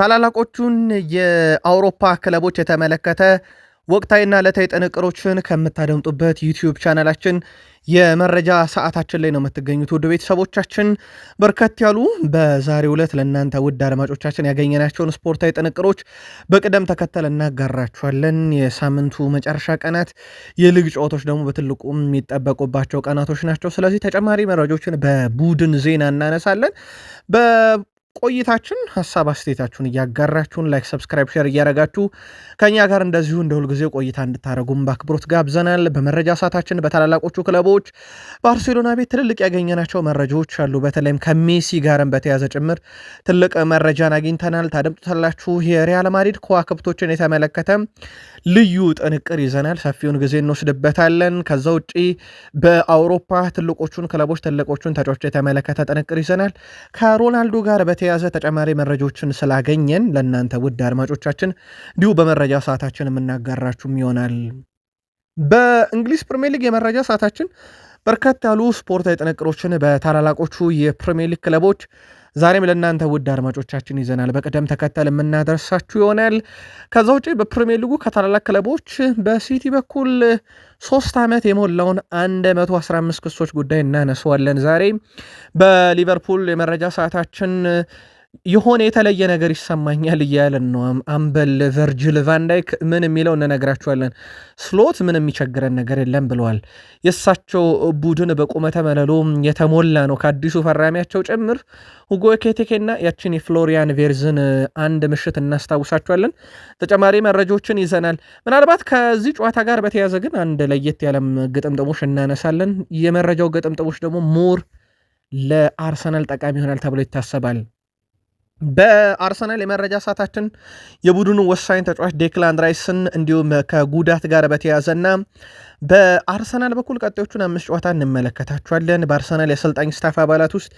ታላላቆቹን የአውሮፓ ክለቦች የተመለከተ ወቅታዊና ዕለታዊ ጥንቅሮችን ከምታደምጡበት ዩቲዩብ ቻናላችን የመረጃ ሰዓታችን ላይ ነው የምትገኙት። ውድ ቤተሰቦቻችን በርከት ያሉ በዛሬው ዕለት ለእናንተ ውድ አድማጮቻችን ያገኘናቸውን ስፖርታዊ ጥንቅሮች በቅደም ተከተል እናጋራችኋለን። የሳምንቱ መጨረሻ ቀናት የሊግ ጨዋታዎች ደግሞ በትልቁ የሚጠበቁባቸው ቀናቶች ናቸው። ስለዚህ ተጨማሪ መረጃዎችን በቡድን ዜና እናነሳለን። ቆይታችን ሀሳብ አስተያየታችሁን እያጋራችሁን ላይክ፣ ሰብስክራይብ፣ ሼር እያደረጋችሁ ከኛ ጋር እንደዚሁ እንደ ሁልጊዜ ቆይታ እንድታደረጉም በአክብሮት ጋብዘናል። በመረጃ ሰዓታችን በታላላቆቹ ክለቦች ባርሴሎና ቤት ትልልቅ ያገኘናቸው መረጃዎች አሉ። በተለይም ከሜሲ ጋርም በተያዘ ጭምር ትልቅ መረጃን አግኝተናል። ታደምጡታላችሁ። የሪያል ማድሪድ ከዋክብቶችን የተመለከተ ልዩ ጥንቅር ይዘናል። ሰፊውን ጊዜ እንወስድበታለን። ከዛ ውጪ በአውሮፓ ትልቆቹን ክለቦች ትልቆቹን ተጫዋቾች የተመለከተ ጥንቅር ይዘናል። ከሮናልዶ ጋር በተያዘ ተጨማሪ መረጃዎችን ስላገኘን ለእናንተ ውድ አድማጮቻችን እንዲሁ በመረጃ ሰዓታችን የምናጋራችሁም ይሆናል። በእንግሊዝ ፕሪሚየር ሊግ የመረጃ ሰዓታችን በርከት ያሉ ስፖርታዊ ጥንቅሮችን በታላላቆቹ የፕሪሚየር ሊግ ክለቦች ዛሬም ለእናንተ ውድ አድማጮቻችን ይዘናል። በቅደም ተከተል የምናደርሳችሁ ይሆናል። ከዛ ውጭ በፕሪሚየር ሊጉ ከታላላቅ ክለቦች በሲቲ በኩል 3 ዓመት የሞላውን 115 ክሶች ጉዳይ እናነሳዋለን። ዛሬ በሊቨርፑል የመረጃ ሰዓታችን የሆነ የተለየ ነገር ይሰማኛል እያለን ነው። አምበል ቨርጅል ቫንዳይክ ምን የሚለው እንነግራችኋለን። ስሎት ምን የሚቸግረን ነገር የለም ብለዋል። የእሳቸው ቡድን በቁመተ መለሎ የተሞላ ነው ከአዲሱ ፈራሚያቸው ጭምር ሁጎ ኤኪቲኬና ያችን የፍሎሪያን ቬርዝን አንድ ምሽት እናስታውሳችኋለን። ተጨማሪ መረጃዎችን ይዘናል። ምናልባት ከዚህ ጨዋታ ጋር በተያያዘ ግን አንድ ለየት ያለም ግጥምጥሞች እናነሳለን። የመረጃው ግጥምጥሞች ደግሞ ሞር ለአርሰናል ጠቃሚ ይሆናል ተብሎ ይታሰባል። በአርሰናል የመረጃ ሰዓታችን የቡድኑ ወሳኝ ተጫዋች ዴክላን ራይስን እንዲሁም ከጉዳት ጋር በተያዘና በአርሰናል በኩል ቀጣዮቹን 5 ጨዋታ እንመለከታቸዋለን። በአርሰናል የአሰልጣኝ ስታፍ አባላት ውስጥ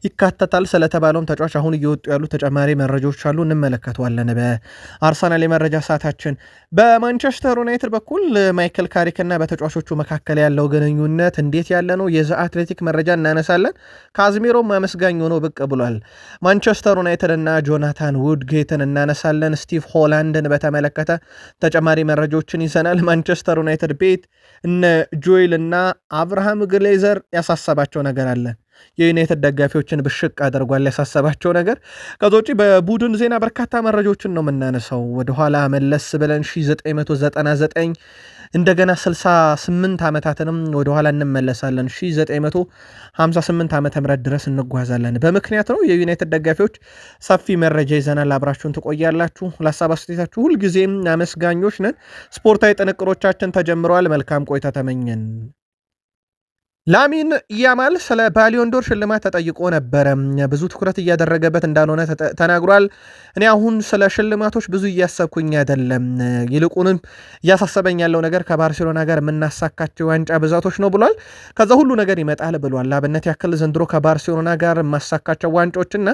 ይካተታል ስለተባለውም ተጫዋች አሁን እየወጡ ያሉ ተጨማሪ መረጃዎች አሉ፣ እንመለከተዋለን። በአርሰናል የመረጃ ሰዓታችን በማንቸስተር ዩናይትድ በኩል ማይክል ካሪክ እና በተጫዋቾቹ መካከል ያለው ግንኙነት እንዴት ያለ ነው? የዘ አትሌቲክ መረጃ እናነሳለን። ካዝሜሮም አመስጋኝ ሆኖ ብቅ ብሏል። ማንቸስተር ዩናይትድ እና ጆናታን ውድጌትን እናነሳለን። ስቲቭ ሆላንድን በተመለከተ ተጨማሪ መረጃዎችን ይዘናል። ማንቸስተር ዩናይትድ ቤት እነ ጆይል እና አብርሃም ግሌዘር ያሳሰባቸው ነገር አለ። የዩናይትድ ደጋፊዎችን ብሽቅ አድርጓል ያሳሰባቸው ነገር። ከዛ ውጪ በቡድን ዜና በርካታ መረጃዎችን ነው የምናነሳው። ወደኋላ መለስ ብለን 1999 እንደገና 68 ዓመታትንም ወደኋላ እንመለሳለን። 1958 ዓመተ ምህረት ድረስ እንጓዛለን። በምክንያት ነው። የዩናይትድ ደጋፊዎች ሰፊ መረጃ ይዘናል። አብራችሁን ትቆያላችሁ። ለሀሳብ አስተያየታችሁ ሁልጊዜም አመስጋኞች ነን። ስፖርታዊ ጥንቅሮቻችን ተጀምረዋል። መልካም ቆይታ ተመኘን። ላሚን ያማል ስለ ባሊዮንዶር ሽልማት ተጠይቆ ነበረ። ብዙ ትኩረት እያደረገበት እንዳልሆነ ተናግሯል። እኔ አሁን ስለ ሽልማቶች ብዙ እያሰብኩኝ አይደለም፣ ይልቁንም እያሳሰበኝ ያለው ነገር ከባርሴሎና ጋር የምናሳካቸው ዋንጫ ብዛቶች ነው ብሏል። ከዛ ሁሉ ነገር ይመጣል ብሏል። ለአብነት ያክል ዘንድሮ ከባርሴሎና ጋር የማሳካቸው ዋንጫዎችና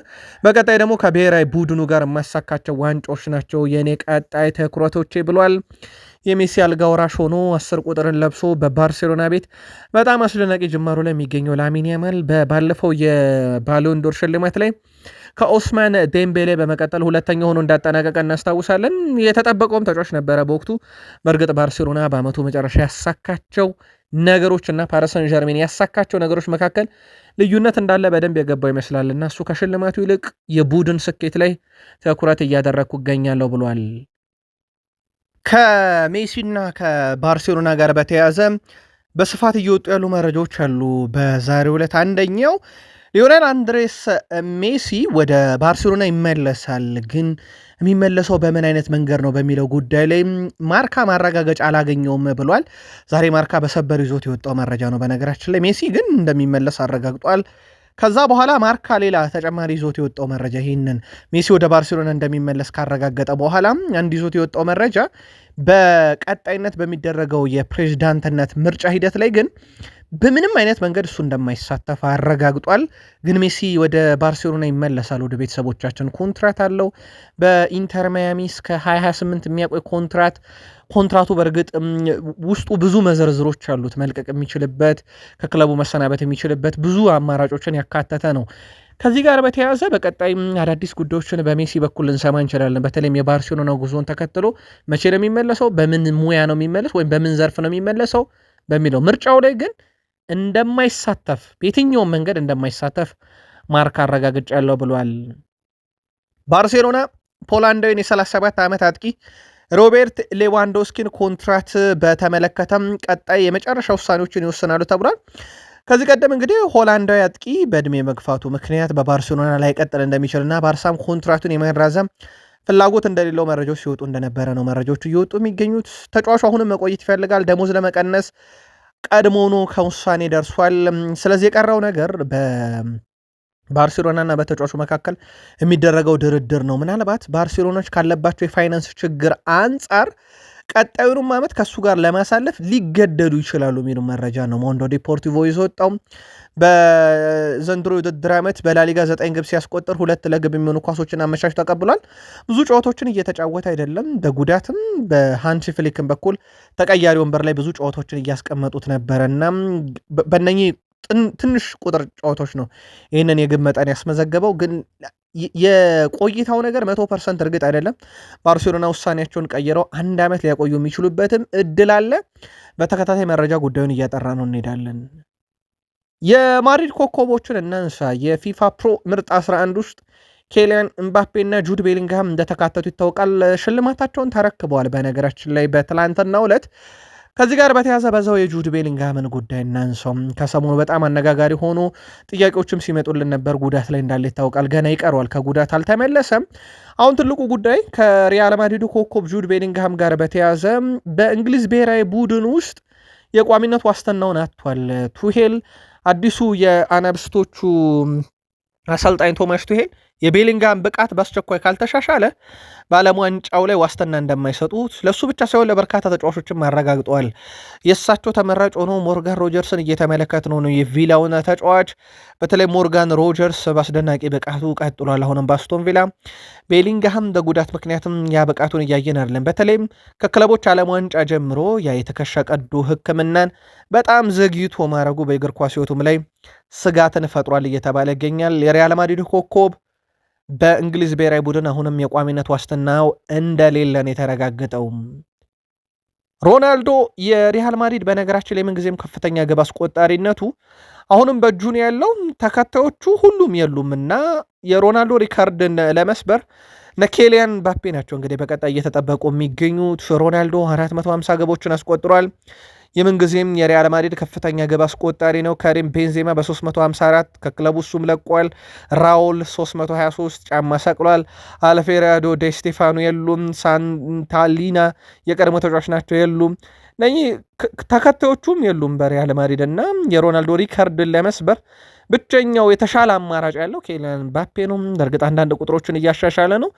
በቀጣይ ደግሞ ከብሔራዊ ቡድኑ ጋር የማሳካቸው ዋንጫዎች ናቸው የእኔ ቀጣይ ትኩረቶቼ ብሏል። የሜሲ አልጋ ወራሽ ሆኖ 10 ቁጥርን ለብሶ በባርሴሎና ቤት በጣም አስደናቂ ጅማሮ ላይ የሚገኘው ላሚን ያማል ባለፈው የባሎንዶር ሽልማት ላይ ከኦስማን ዴምቤሌ በመቀጠል ሁለተኛ ሆኖ እንዳጠናቀቀ እናስታውሳለን። የተጠበቀውም ተጫዋች ነበረ በወቅቱ። በእርግጥ ባርሴሎና በአመቱ መጨረሻ ያሳካቸው ነገሮች እና ፓሪስ ሰን ዠርሜን ያሳካቸው ነገሮች መካከል ልዩነት እንዳለ በደንብ የገባው ይመስላል እና እሱ ከሽልማቱ ይልቅ የቡድን ስኬት ላይ ትኩረት እያደረግኩ እገኛለሁ ብሏል። ከሜሲና ከባርሴሎና ጋር በተያያዘ በስፋት እየወጡ ያሉ መረጃዎች አሉ። በዛሬው ዕለት አንደኛው ሊዮኔል አንድሬስ ሜሲ ወደ ባርሴሎና ይመለሳል፣ ግን የሚመለሰው በምን አይነት መንገድ ነው በሚለው ጉዳይ ላይ ማርካ ማረጋገጫ አላገኘውም ብሏል። ዛሬ ማርካ በሰበር ይዞት የወጣው መረጃ ነው። በነገራችን ላይ ሜሲ ግን እንደሚመለስ አረጋግጧል። ከዛ በኋላ ማርካ ሌላ ተጨማሪ ይዞት የወጣው መረጃ ይህንን ሜሲ ወደ ባርሴሎና እንደሚመለስ ካረጋገጠ በኋላ አንድ ይዞት የወጣው መረጃ በቀጣይነት በሚደረገው የፕሬዝዳንትነት ምርጫ ሂደት ላይ ግን በምንም አይነት መንገድ እሱ እንደማይሳተፍ አረጋግጧል። ግን ሜሲ ወደ ባርሴሎና ይመለሳል። ወደ ቤተሰቦቻችን ኮንትራት አለው በኢንተር ማያሚ እስከ 2028 የሚያቆይ ኮንትራቱ በእርግጥ ውስጡ ብዙ መዘርዝሮች አሉት። መልቀቅ የሚችልበት፣ ከክለቡ መሰናበት የሚችልበት ብዙ አማራጮችን ያካተተ ነው። ከዚህ ጋር በተያያዘ በቀጣይ አዳዲስ ጉዳዮችን በሜሲ በኩል ልንሰማ እንችላለን። በተለይም የባርሴሎና ጉዞን ተከትሎ መቼ ነው የሚመለሰው፣ በምን ሙያ ነው የሚመለሰው ወይም በምን ዘርፍ ነው የሚመለሰው በሚለው ምርጫው ላይ ግን እንደማይሳተፍ በየትኛውም መንገድ እንደማይሳተፍ ማርካ አረጋግጫለሁ ብሏል። ባርሴሎና ፖላንዳዊን የ37 ዓመት አጥቂ ሮቤርት ሌዋንዶስኪን ኮንትራት በተመለከተም ቀጣይ የመጨረሻ ውሳኔዎችን ይወስናሉ ተብሏል። ከዚህ ቀደም እንግዲህ ሆላንዳዊ አጥቂ በእድሜ መግፋቱ ምክንያት በባርሴሎና ላይ ቀጥል እንደሚችልና ባርሳም ኮንትራቱን የማራዘም ፍላጎት እንደሌለው መረጃዎች ሲወጡ እንደነበረ ነው መረጃዎቹ እየወጡ የሚገኙት። ተጫዋቹ አሁንም መቆየት ይፈልጋል። ደሞዝ ለመቀነስ ቀድሞውኑ ከውሳኔ ደርሷል። ስለዚህ የቀረው ነገር በባርሴሎናና በተጫዋቹ መካከል የሚደረገው ድርድር ነው። ምናልባት ባርሴሎናዎች ካለባቸው የፋይናንስ ችግር አንጻር ቀጣዩንም ዓመት ከእሱ ጋር ለማሳለፍ ሊገደዱ ይችላሉ የሚሉ መረጃ ነው ሞንዶ ዲፖርቲቮ ይዞጣው። በዘንድሮ ውድድር ዓመት በላሊጋ 9 ግብ ሲያስቆጥር 2 ለግብ የሚሆኑ ኳሶችን አመቻች ተቀብሏል። ብዙ ጨዋታዎችን እየተጫወተ አይደለም። በጉዳትም በሃንሲ ፍሊክን በኩል ተቀያሪ ወንበር ላይ ብዙ ጨዋታዎችን እያስቀመጡት ነበረ እና በእነኚህ ትንሽ ቁጥር ጨዋታዎች ነው ይህንን የግብ መጠን ያስመዘገበው። ግን የቆይታው ነገር 100% እርግጥ አይደለም። ባርሴሎና ውሳኔያቸውን ቀይረው 1 ዓመት ሊያቆዩ የሚችሉበትም እድል አለ። በተከታታይ መረጃ ጉዳዩን እያጠራ ነው እንሄዳለን። የማድሪድ ኮከቦችን እናንሳ። የፊፋ ፕሮ ምርጥ 11 ውስጥ ኬሊያን እምባፔ እና ጁድ ቤሊንግሃም እንደተካተቱ ይታወቃል። ሽልማታቸውን ተረክበዋል። በነገራችን ላይ በትላንትናው ዕለት ከዚህ ጋር በተያዘ በዛው የጁድ ቤሊንግሃምን ጉዳይ እናንሳው። ከሰሞኑ በጣም አነጋጋሪ ሆኖ ጥያቄዎችም ሲመጡልን ነበር። ጉዳት ላይ እንዳለ ይታወቃል። ገና ይቀረዋል፣ ከጉዳት አልተመለሰም። አሁን ትልቁ ጉዳይ ከሪያል ማድሪዱ ኮከብ ጁድ ቤሊንግሃም ጋር በተያዘ በእንግሊዝ ብሔራዊ ቡድን ውስጥ የቋሚነት ዋስትናውን አጥቷል። ቱሄል አዲሱ የአናብስቶቹ አሰልጣኝ ቶማስ ቱሄል የቤሊንግሃም ብቃት በአስቸኳይ ካልተሻሻለ በዓለም ዋንጫው ላይ ዋስትና እንደማይሰጡት ለሱ ብቻ ሳይሆን ለበርካታ ተጫዋቾችም አረጋግጠዋል። የእሳቸው ተመራጭ ሆኖ ሞርጋን ሮጀርስን እየተመለከት ነው። የቪላውን ተጫዋች በተለይ ሞርጋን ሮጀርስ በአስደናቂ ብቃቱ ቀጥሏል። አሁንም በአስቶን ቪላ ቤሊንግሃም በጉዳት ምክንያትም ያ ብቃቱን እያየን አይደለም። በተለይም ከክለቦች ዓለም ዋንጫ ጀምሮ ያ የተከሻ ቀዶ ሕክምናን በጣም ዘግይቶ ማድረጉ በእግር ኳስ ሕይወቱም ላይ ስጋትን ፈጥሯል እየተባለ ይገኛል። የሪያል ማድሪድ ኮከብ በእንግሊዝ ብሔራዊ ቡድን አሁንም የቋሚነት ዋስትናው እንደሌለን የተረጋገጠው። ሮናልዶ የሪያል ማድሪድ በነገራችን ላይ ምንጊዜም ከፍተኛ ግብ አስቆጣሪነቱ አሁንም በእጁ ነው ያለው። ተከታዮቹ ሁሉም የሉም እና የሮናልዶ ሪካርድን ለመስበር ኬሊያን ምባፔ ናቸው እንግዲህ በቀጣይ እየተጠበቁ የሚገኙት። ሮናልዶ 450 ግቦችን አስቆጥሯል። የምንጊዜም የሪያል ማድሪድ ከፍተኛ ግብ አስቆጣሪ ነው። ካሪም ቤንዜማ በ354 ከክለቡ እሱም ለቋል። ራውል 323 ጫማ ሰቅሏል። አልፌሬዶ ዴ ስቴፋኖ የሉም። ሳንታሊና የቀድሞ ተጫዋች ናቸው የሉም። እነኚህ ተከታዮቹም የሉም በሪያል ማድሪድ እና የሮናልዶ ሪካርድን ለመስበር ብቸኛው የተሻለ አማራጭ ያለው ኬሊያን ምባፔ ነው። በእርግጥ አንዳንድ ቁጥሮችን እያሻሻለ ነው።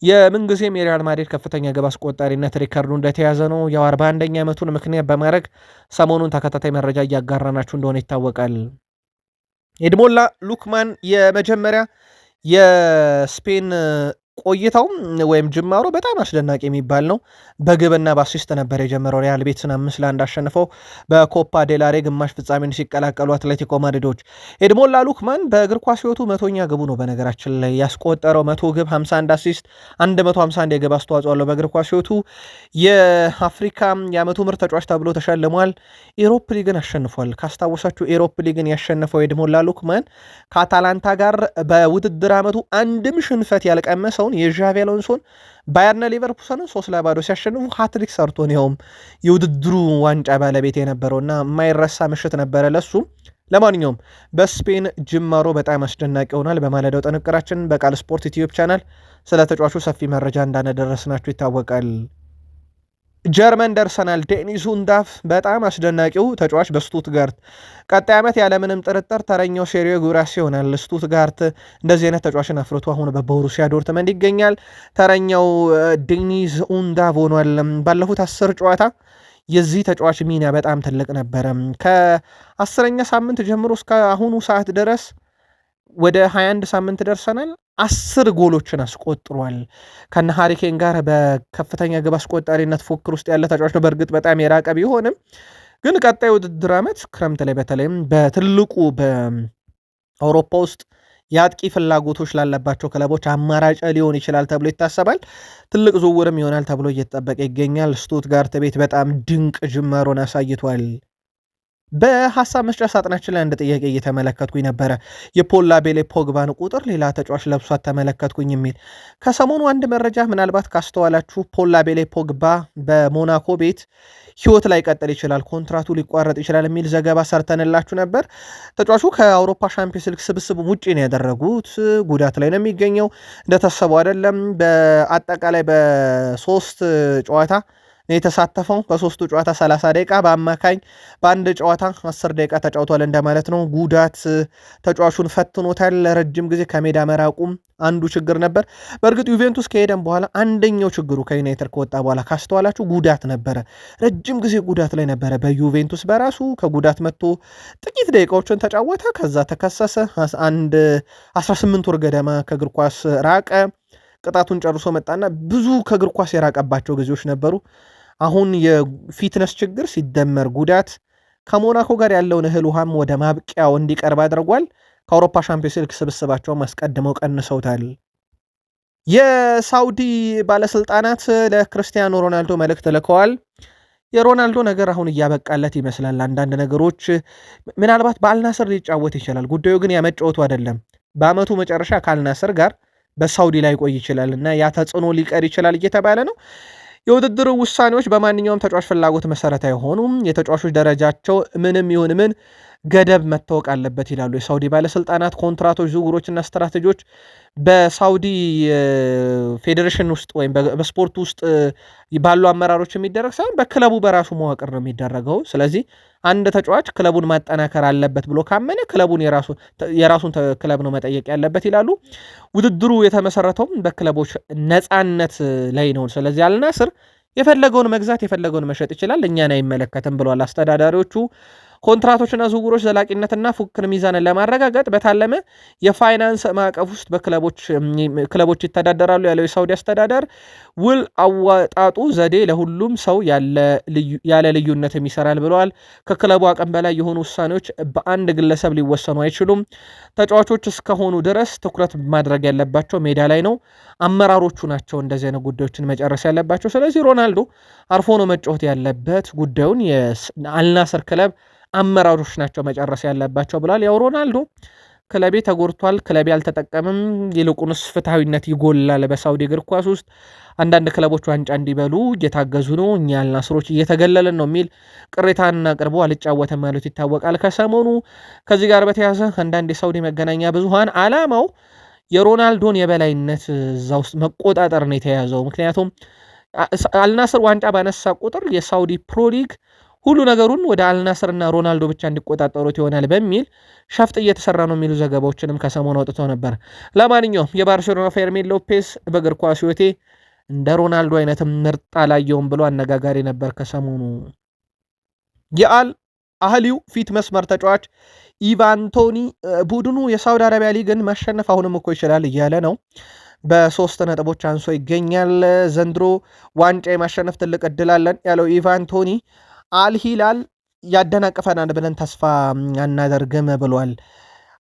የምንጊዜም የሪያል ማድሪድ ከፍተኛ ግብ አስቆጣሪነት ሪካርዱ እንደተያዘ ነው። ያው 41ኛ ዓመቱን ምክንያት በማድረግ ሰሞኑን ተከታታይ መረጃ እያጋራናችሁ እንደሆነ ይታወቃል። ኤድሞላ ሉክማን የመጀመሪያ የስፔን ቆይታው ወይም ጅማሮ በጣም አስደናቂ የሚባል ነው። በግብና በአሲስት ነበር የጀመረው። ሪያል ቤትስን 5-1 አሸንፈው በኮፓ ዴላሬ ግማሽ ፍጻሜን ሲቀላቀሉ አትሌቲኮ ማድሪዶች። ኤድሞላ ሉክማን በእግር ኳስ ሕይወቱ 100ኛ ግቡ ነው በነገራችን ላይ ያስቆጠረው። 100 ግብ፣ 51 አሲስት፣ 151 የግብ አስተዋጽኦ አለው በእግር ኳስ ሕይወቱ። የአፍሪካ የዓመቱ ምርጥ ተጫዋች ተብሎ ተሸልሟል። ኤሮፕ ሊግን አሸንፏል። ካስታወሳችሁ ኤሮፕ ሊግን ያሸነፈው ኤድሞላ ሉክማን ከአታላንታ ጋር በውድድር ዓመቱ አንድም ሽንፈት ያልቀመሰው የዣቪ አሎንሶን ባየርና ሊቨርፑልን 3-0 ሲያሸንፉ ሃትሪክ ሰርቶን ይኸውም የውድድሩ ዋንጫ ባለቤት የነበረውና የማይረሳ ምሽት ነበረ ለሱ። ለማንኛውም በስፔን ጅማሮ በጣም አስደናቂ ይሆናል። በማለዳው ጥንቅራችን በቃል ስፖርት ዩቲዩብ ቻናል ስለ ተጫዋቹ ሰፊ መረጃ እንዳነደረስናችሁ ይታወቃል። ጀርመን ደርሰናል። ዴኒስ ኡንዳፍ በጣም አስደናቂው ተጫዋች በስቱትጋርት ቀጣይ ዓመት ያለምንም ጥርጥር ተረኛው ሴሪዮ ጉራሲ ይሆናል። ስቱትጋርት እንደዚህ አይነት ተጫዋችን አፍርቶ አሁን በቦሩሲያ ዶርትመንድ ይገኛል። ተረኛው ዴኒስ ኡንዳፍ ሆኗል። ባለፉት 10 ጨዋታ የዚህ ተጫዋች ሚና በጣም ትልቅ ነበረ። ከ10ኛ ሳምንት ጀምሮ እስከ አሁኑ ሰዓት ድረስ ወደ 21 ሳምንት ደርሰናል። 10 ጎሎችን አስቆጥሯል። ከነ ሃሪኬን ጋር በከፍተኛ ግብ አስቆጣሪነት ፉክክር ውስጥ ያለ ተጫዋች ነው። በእርግጥ በጣም የራቀ ቢሆንም ግን ቀጣይ ውድድር ዓመት ክረምት ላይ በተለይም በትልቁ በአውሮፓ ውስጥ የአጥቂ ፍላጎቶች ላለባቸው ክለቦች አማራጭ ሊሆን ይችላል ተብሎ ይታሰባል። ትልቅ ዝውውርም ይሆናል ተብሎ እየተጠበቀ ይገኛል። ስቱትጋርት ቤት በጣም ድንቅ ጅማሮን አሳይቷል። በሐሳብ መስጫ ሳጥናችን ላይ አንድ ጥያቄ እየተመለከትኩኝ ነበረ። የፖል ላቤሌ ፖግባን ቁጥር ሌላ ተጫዋች ለብሷት ተመለከትኩኝ የሚል ከሰሞኑ አንድ መረጃ ምናልባት ካስተዋላችሁ ፖል ላቤሌ ፖግባ በሞናኮ ቤት ህይወት ላይ ቀጥል ይችላል፣ ኮንትራቱ ሊቋረጥ ይችላል የሚል ዘገባ ሰርተንላችሁ ነበር። ተጫዋቹ ከአውሮፓ ሻምፒዮንስ ሊግ ስብስብ ውጪ ነው ያደረጉት። ጉዳት ላይ ነው የሚገኘው፣ እንደተሰበው አይደለም። በአጠቃላይ በ3 ጨዋታ የተሳተፈው በሶስቱ ጨዋታ 30 ደቂቃ በአማካኝ በአንድ ጨዋታ 10 ደቂቃ ተጫውቷል እንደማለት ነው። ጉዳት ተጫዋቹን ፈትኖታል። ለረጅም ጊዜ ከሜዳ መራቁም አንዱ ችግር ነበር። በእርግጥ ዩቬንቱስ ከሄደም በኋላ አንደኛው ችግሩ ከዩናይትድ ከወጣ በኋላ ካስተዋላችሁ ጉዳት ነበረ። ረጅም ጊዜ ጉዳት ላይ ነበረ በዩቬንቱስ በራሱ ከጉዳት መጥቶ ጥቂት ደቂቃዎችን ተጫወተ። ከዛ ተከሰሰ። 18 ወር ገደማ ከእግር ኳስ ራቀ። ቅጣቱን ጨርሶ መጣና ብዙ ከእግር ኳስ የራቀባቸው ጊዜዎች ነበሩ። አሁን የፊትነስ ችግር ሲደመር ጉዳት ከሞናኮ ጋር ያለውን እህል ውሃም ወደ ማብቂያው እንዲቀርብ አድርጓል። ከአውሮፓ ሻምፒዮንስ ሊግ ስብስባቸውም አስቀድመው ቀንሰውታል። የሳውዲ ባለስልጣናት ለክርስቲያኖ ሮናልዶ መልእክት ልከዋል። የሮናልዶ ነገር አሁን እያበቃለት ይመስላል። አንዳንድ ነገሮች ምናልባት በአልናስር ሊጫወት ይችላል። ጉዳዩ ግን ያመጫወቱ አይደለም። በአመቱ መጨረሻ ከአልናስር ጋር በሳውዲ ላይ ቆይ ይችላል እና ያ ተጽዕኖ ሊቀር ይችላል እየተባለ ነው። የውድድሩ ውሳኔዎች በማንኛውም ተጫዋች ፍላጎት መሰረት አይሆኑም። የተጫዋቾች ደረጃቸው ምንም ይሁን ምን ገደብ መታወቅ አለበት ይላሉ የሳውዲ ባለስልጣናት። ኮንትራቶች፣ ዝውውሮችና ስትራቴጂዎች በሳውዲ ፌዴሬሽን ውስጥ ወይም በስፖርት ውስጥ ባሉ አመራሮች የሚደረግ ሳይሆን በክለቡ በራሱ መዋቅር ነው የሚደረገው። ስለዚህ አንድ ተጫዋች ክለቡን ማጠናከር አለበት ብሎ ካመነ ክለቡን የራሱን ክለብ ነው መጠየቅ ያለበት ይላሉ። ውድድሩ የተመሰረተውም በክለቦች ነፃነት ላይ ነው። ስለዚህ አልናስር የፈለገውን መግዛት የፈለገውን መሸጥ ይችላል፣ እኛን አይመለከትም ብሏል። አስተዳዳሪዎቹ ኮንትራቶችና ዝውውሮች ዘላቂነትና ፉክክር ሚዛንን ለማረጋገጥ በታለመ የፋይናንስ ማዕቀፍ ውስጥ ክለቦች ይተዳደራሉ ያለው የሳውዲ አስተዳደር ውል አዋጣጡ ዘዴ ለሁሉም ሰው ያለ ልዩነትም ይሰራል ብለዋል። ከክለቡ አቅም በላይ የሆኑ ውሳኔዎች በአንድ ግለሰብ ሊወሰኑ አይችሉም። ተጫዋቾች እስከሆኑ ድረስ ትኩረት ማድረግ ያለባቸው ሜዳ ላይ ነው። አመራሮቹ ናቸው እንደዚህ አይነት ጉዳዮችን መጨረስ ያለባቸው። ስለዚህ ሮናልዶ አርፎ ነው መጫወት ያለበት። ጉዳዩን የአልናስር ክለብ አመራሮች ናቸው መጨረስ ያለባቸው ብሏል። ያው ሮናልዶ ክለቤ ተጎድቷል፣ ክለቤ አልተጠቀምም፣ ይልቁንስ ፍትሐዊነት ይጎላል በሳውዲ እግር ኳስ ውስጥ አንዳንድ ክለቦች ዋንጫ እንዲበሉ እየታገዙ ነው፣ እኛ አልናስሮች እየተገለልን ነው የሚል ቅሬታን አቅርቦ አልጫወተም ማለት ይታወቃል። ከሰሞኑ ከዚህ ጋር በተያያዘ አንዳንድ የሳውዲ መገናኛ ብዙሃን አላማው የሮናልዶን የበላይነት እዛ ውስጥ መቆጣጠር ነው የተያዘው። ምክንያቱም አልናስር ዋንጫ ባነሳ ቁጥር የሳውዲ ፕሮሊግ ሁሉ ነገሩን ወደ አልናስርና ሮናልዶ ብቻ እንዲቆጣጠሩት ይሆናል በሚል ሸፍጥ እየተሰራ ነው የሚሉ ዘገባዎችንም ከሰሞኑ አውጥተው ነበር። ለማንኛውም የባርሴሎና ፌርሚን ሎፔዝ በእግር ኳስ ሕይወቴ እንደ ሮናልዶ አይነትም ምርጥ አላየውም ብሎ አነጋጋሪ ነበር ከሰሞኑ። የአል አህሊው ፊት መስመር ተጫዋች ኢቫን ቶኒ ቡድኑ የሳውዲ አረቢያ ሊግን ማሸነፍ አሁንም እኮ ይችላል እያለ ነው። በ3 ነጥቦች አንሶ ይገኛል። ዘንድሮ ዋንጫ የማሸነፍ ትልቅ እድል አለን ያለው ኢቫን ቶኒ አልሂላል ያደናቅፈናል ብለን ተስፋ አናደርግም ብሏል።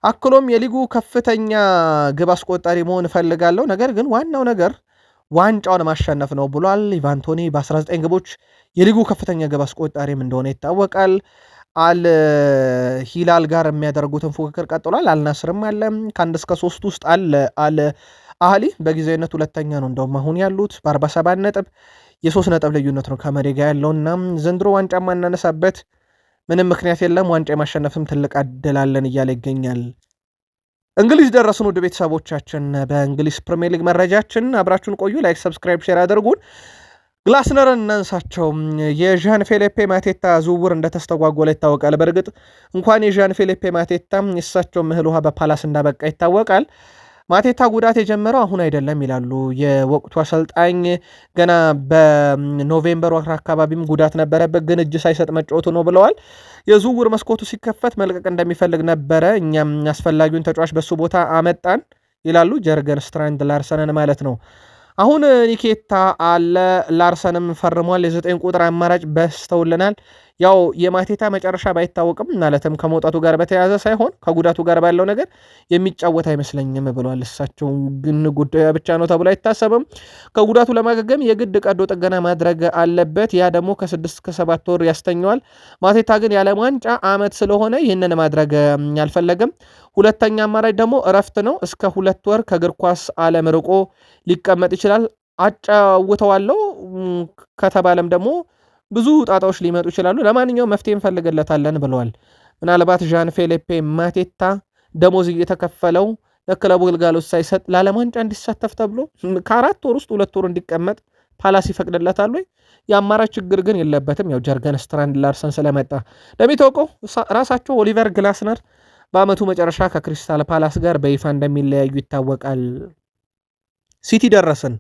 አክሎም የሊጉ ከፍተኛ ግብ አስቆጣሪ መሆን እፈልጋለሁ፣ ነገር ግን ዋናው ነገር ዋንጫውን ማሸነፍ ነው ብሏል። ኢቫን ቶኒ በ19 ግቦች የሊጉ ከፍተኛ ግብ አስቆጣሪም እንደሆነ ይታወቃል። አልሂላል ጋር የሚያደርጉትን ፉክክር ቀጥሏል። አልናስርም አለ ከ1 እስከ 3 ውስጥ አለ አህሊ በጊዜያዊነት ሁለተኛ ነው እንደውም አሁን ያሉት በ47 ነጥብ የ3 ነጥብ ልዩነት ነው ከመሪ ጋር ያለውና ዘንድሮ ዋንጫ ማናነሳበት ምንም ምክንያት የለም፣ ዋንጫ የማሸነፍም ትልቅ ዕድል አለን እያለ ይገኛል። እንግሊዝ ደረስን ውድ ቤተሰቦቻችን። በእንግሊዝ ፕሪሚየር ሊግ መረጃችን አብራችሁን ቆዩ። ላይክ፣ ሰብስክራይብ፣ ሼር አድርጉን። ግላስነርን እናንሳቸው። የዣን ፌሊፔ ማቴታ ዝውውር እንደተስተጓጎለ ይታወቃል። በእርግጥ እንኳን የዣን ፌሊፔ ማቴታ የእሳቸው እህል ውሃ በፓላስ እንዳበቃ ይታወቃል። ማቴታ ጉዳት የጀመረው አሁን አይደለም ይላሉ የወቅቱ አሰልጣኝ። ገና በኖቬምበር ወር አካባቢም ጉዳት ነበረበት፣ ግን እጅ ሳይሰጥ መጫወቱ ነው ብለዋል። የዝውውር መስኮቱ ሲከፈት መልቀቅ እንደሚፈልግ ነበረ፣ እኛም አስፈላጊውን ተጫዋች በሱ ቦታ አመጣን ይላሉ ጀርገን ስትራንድ ላርሰንን ማለት ነው። አሁን ኒኬታ አለ፣ ላርሰንም ፈርሟል። የ9 ቁጥር አማራጭ በስተውልናል። ያው የማቴታ መጨረሻ ባይታወቅም ማለትም ከመውጣቱ ጋር በተያያዘ ሳይሆን ከጉዳቱ ጋር ባለው ነገር የሚጫወት አይመስለኝም ብለዋል። እሳቸው ግን ጉዳዩ ብቻ ነው ተብሎ አይታሰብም። ከጉዳቱ ለማገገም የግድ ቀዶ ጥገና ማድረግ አለበት። ያ ደግሞ ከ6 እስከ 7 ወር ያስተኘዋል። ማቴታ ግን የዓለም ዋንጫ ዓመት ስለሆነ ይህንን ማድረግ አልፈለገም። ሁለተኛ አማራጭ ደግሞ እረፍት ነው። እስከ 2 ወር ከእግር ኳስ ዓለም ርቆ ሊቀመጥ ይችላል። አጫውተዋለሁ ከተባለም ደግሞ ብዙ ጣጣዎች ሊመጡ ይችላሉ። ለማንኛውም መፍትሄ እንፈልግለታለን ብለዋል። ምናልባት ዣን ፌሊፔ ማቴታ ደሞዝ እየተከፈለው ለክለቡ ግልጋሎት ሳይሰጥ ለዓለም ዋንጫ እንዲሳተፍ ተብሎ ከ4 ወር ውስጥ 2 ወር እንዲቀመጥ ፓላስ ይፈቅድለታል ወይ? የአማራጭ ችግር ግን የለበትም። ያው ጀርገን ስትራንድ ላርሰን ስለመጣ እንደሚታወቀው ራሳቸው ኦሊቨር ግላስነር በአመቱ መጨረሻ ከክሪስታል ፓላስ ጋር በይፋ እንደሚለያዩ ይታወቃል። ሲቲ ደረስን።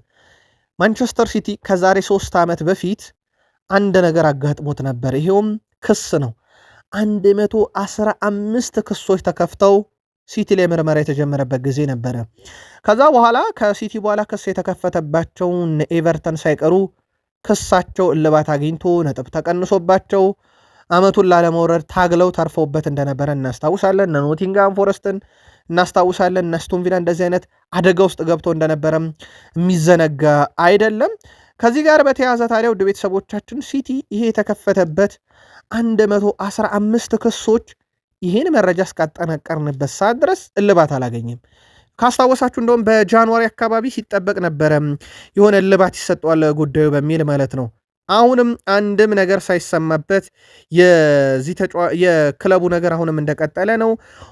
ማንቸስተር ሲቲ ከዛሬ 3 ዓመት በፊት አንድ ነገር አጋጥሞት ነበር። ይሄውም ክስ ነው። 115 ክሶች ተከፍተው ሲቲ ላይ ምርመራ የተጀመረበት ጊዜ ነበረ። ከዛ በኋላ ከሲቲ በኋላ ክስ የተከፈተባቸውን ኤቨርተን ሳይቀሩ ክሳቸው እልባት አግኝቶ ነጥብ ተቀንሶባቸው አመቱን ላለመውረድ ታግለው ተርፈውበት እንደነበረ እናስታውሳለን። ኖቲንጋም ፎረስትን እናስታውሳለን። አስቶን ቪላ እንደዚህ አይነት አደጋ ውስጥ ገብቶ እንደነበረም የሚዘነጋ አይደለም። ከዚህ ጋር በተያያዘ ታዲያ ውድ ቤተሰቦቻችን ሲቲ ይሄ የተከፈተበት 115 ክሶች ይህን መረጃ እስካጠናቀርንበት ሰዓት ድረስ እልባት አላገኝም። ካስታወሳችሁ እንደውም በጃንዋሪ አካባቢ ሲጠበቅ ነበረ የሆነ እልባት ይሰጠዋል ጉዳዩ በሚል ማለት ነው። አሁንም አንድም ነገር ሳይሰማበት የክለቡ ነገር አሁንም እንደቀጠለ ነው።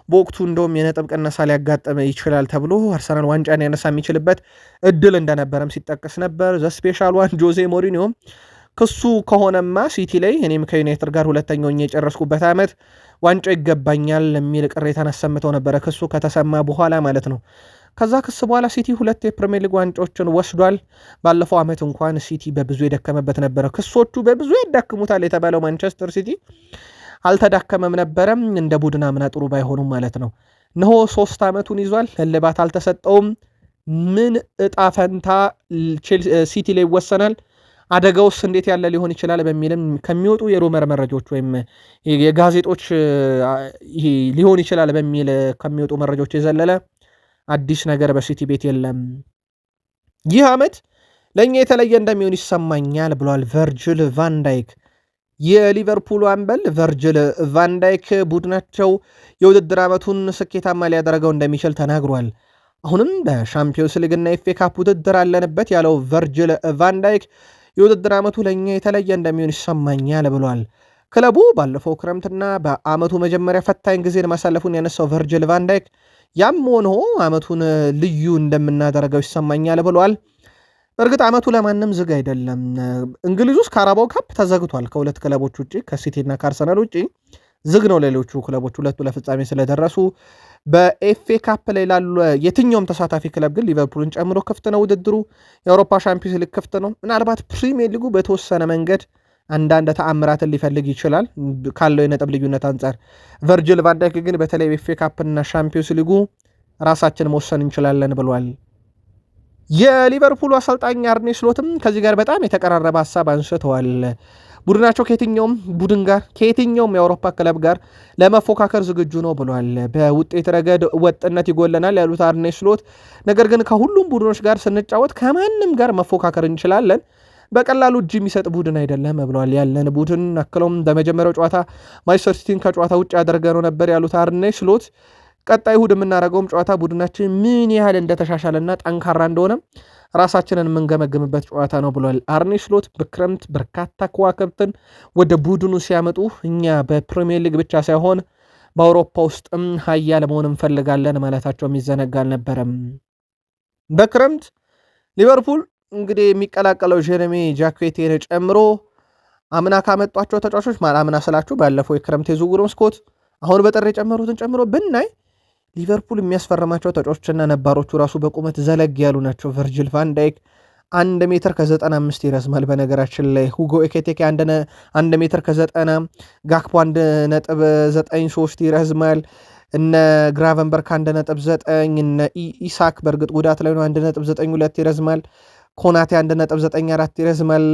በወቅቱ እንደውም የነጥብ ቅነሳ ሊያጋጥም ይችላል ተብሎ አርሰናል ዋንጫን ያነሳ የሚችልበት እድል እንደነበረም ሲጠቀስ ነበር። ዘስፔሻል ዋን ጆዜ ሞሪኒዮም ክሱ ከሆነማ ሲቲ ላይ እኔም ከዩናይትድ ጋር ሁለተኛው የጨረስኩበት ዓመት ዋንጫ ይገባኛል የሚል ቅሬታን አሰምተው ነበረ፣ ክሱ ከተሰማ በኋላ ማለት ነው። ከዛ ክስ በኋላ ሲቲ 2 የፕሪሚየር ሊግ ዋንጫዎችን ወስዷል። ባለፈው ዓመት እንኳን ሲቲ በብዙ የደከመበት ነበረ። ክሶቹ በብዙ ያዳክሙታል የተባለው ማንቸስተር ሲቲ አልተዳከመም ነበረም። እንደ ቡድን አምና ጥሩ ባይሆኑም ማለት ነው። እነሆ 3 ዓመቱን ይዟል፣ እልባት አልተሰጠውም። ምን እጣ ፈንታ ሲቲ ላይ ይወሰናል? አደጋውስ እንዴት ያለ ሊሆን ይችላል? በሚልም ከሚወጡ የሩመር መረጃዎች ወይም የጋዜጦች ሊሆን ይችላል በሚል ከሚወጡ መረጃዎች የዘለለ አዲስ ነገር በሲቲ ቤት የለም። ይህ ዓመት ለእኛ የተለየ እንደሚሆን ይሰማኛል ብሏል ቨርጅል ቫንዳይክ። የሊቨርፑል አምበል ቨርጅል ቫንዳይክ ቡድናቸው የውድድር ዓመቱን ስኬታማ ሊያደረገው እንደሚችል ተናግሯል። አሁንም በሻምፒዮንስ ሊግና ኤፍ ኤ ካፕ ውድድር አለንበት ያለው ቨርጅል ቫንዳይክ የውድድር ዓመቱ ለእኛ የተለየ እንደሚሆን ይሰማኛል ብሏል። ክለቡ ባለፈው ክረምትና በዓመቱ መጀመሪያ ፈታኝ ጊዜን ማሳለፉን ያነሳው ቨርጅል ቫንዳይክ ያም ሆኖ ዓመቱን ልዩ እንደምናደርገው ይሰማኛል ብሏል። በእርግጥ ዓመቱ ለማንም ዝግ አይደለም። እንግሊዝ ውስጥ ካራባው ካፕ ተዘግቷል። ከሁለት ክለቦች ውጭ ከሲቲና ከአርሰናል ውጭ ዝግ ነው። ሌሎቹ ክለቦች ሁለቱ ለፍጻሜ ስለደረሱ በኤፍኤ ካፕ ላይ ላሉ የትኛውም ተሳታፊ ክለብ ግን ሊቨርፑልን ጨምሮ ክፍት ነው ውድድሩ። የአውሮፓ ሻምፒዮንስ ሊግ ክፍት ነው። ምናልባት ፕሪሚየር ሊጉ በተወሰነ መንገድ አንዳንድ ተአምራትን ሊፈልግ ይችላል ካለው የነጥብ ልዩነት አንጻር። ቨርጅል ቫንዳይክ ግን በተለይ ኤፍኤ ካፕና ሻምፒዮንስ ሊጉ ራሳችን መወሰን እንችላለን ብሏል። የሊቨርፑሉ አሰልጣኝ አርኔ ስሎትም ከዚህ ጋር በጣም የተቀራረበ ሀሳብ አንስተዋል። ቡድናቸው ከየትኛውም ቡድን ጋር ከየትኛውም የአውሮፓ ክለብ ጋር ለመፎካከር ዝግጁ ነው ብሏል። በውጤት ረገድ ወጥነት ይጎለናል ያሉት አርኔ ስሎት፣ ነገር ግን ከሁሉም ቡድኖች ጋር ስንጫወት ከማንም ጋር መፎካከር እንችላለን፣ በቀላሉ እጅ የሚሰጥ ቡድን አይደለም ብለዋል። ያለን ቡድን አክለውም በመጀመሪያው ጨዋታ ማንቸስተር ሲቲን ከጨዋታ ውጭ ያደረገነው ነበር ያሉት አርኔ ስሎት፣ ቀጣይ እሁድ የምናደርገውም ጨዋታ ቡድናችን ምን ያህል እንደተሻሻለና ጠንካራ እንደሆነ ራሳችንን የምንገመግምበት ጨዋታ ነው ብሏል። አርኔ ስሎት በክረምት በርካታ ከዋክብትን ወደ ቡድኑ ሲያመጡ እኛ በፕሪሚየር ሊግ ብቻ ሳይሆን በአውሮፓ ውስጥም ሀያል መሆን እንፈልጋለን ማለታቸው የሚዘነጋ አልነበረም። በክረምት ሊቨርፑል እንግዲህ የሚቀላቀለው ጀረሚ ጃክዌቴን ጨምሮ አምና ካመጧቸው ተጫዋቾች አምና ስላችሁ ባለፈው የክረምት የዝውውር መስኮት አሁን በጥር የጨመሩትን ጨምሮ ብናይ ሊቨርፑል የሚያስፈርማቸው ተጫዋቾችና ነባሮቹ ራሱ በቁመት ዘለግ ያሉ ናቸው። ቨርጅል ቫንዳይክ 1 ሜትር ከ95 ይረዝማል። በነገራችን ላይ ሁጎ ኤኬቴኬ 1 ሜትር ከ90፣ ጋክፖ 1.93 ይረዝማል። እነ ግራቨንበርክ 1.9፣ እነ ኢሳክ በእርግጥ ጉዳት ላይ ነው 1.92 ይረዝማል። ኮናቴ 1.94 ይረዝማል።